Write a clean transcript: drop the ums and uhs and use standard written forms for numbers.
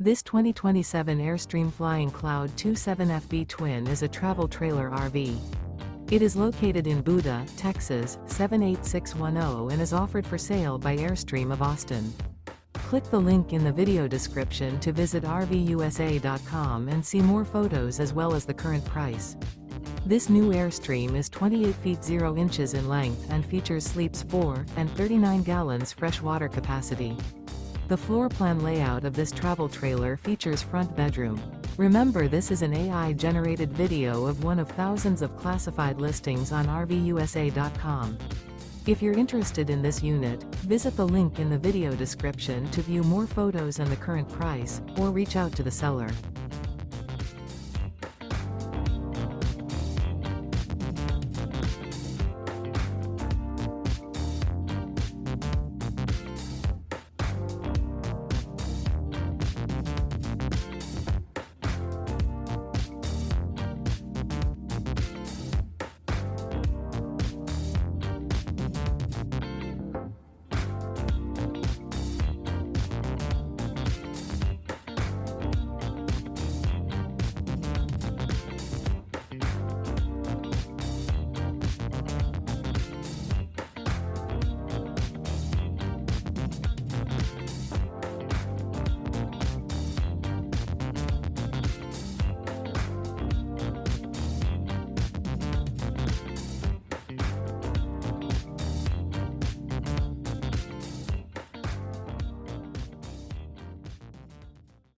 This 2027 Airstream Flying Cloud 27FB Twin is a travel trailer RV. It is located in Buda, Texas, 78610 and is offered for sale by Airstream of Austin. Click the link in the video description to visit RVUSA.com and see more photos as well as the current price. This new Airstream is 28 feet 0 inches in length and features sleeps 4 and 39 gallons fresh water capacity. The floor plan layout of this travel trailer features front bedroom. Remember, this is an AI-generated video of one of thousands of classified listings on RVUSA.com. If you're interested in this unit, visit the link in the video description to view more photos and the current price, or reach out to the seller.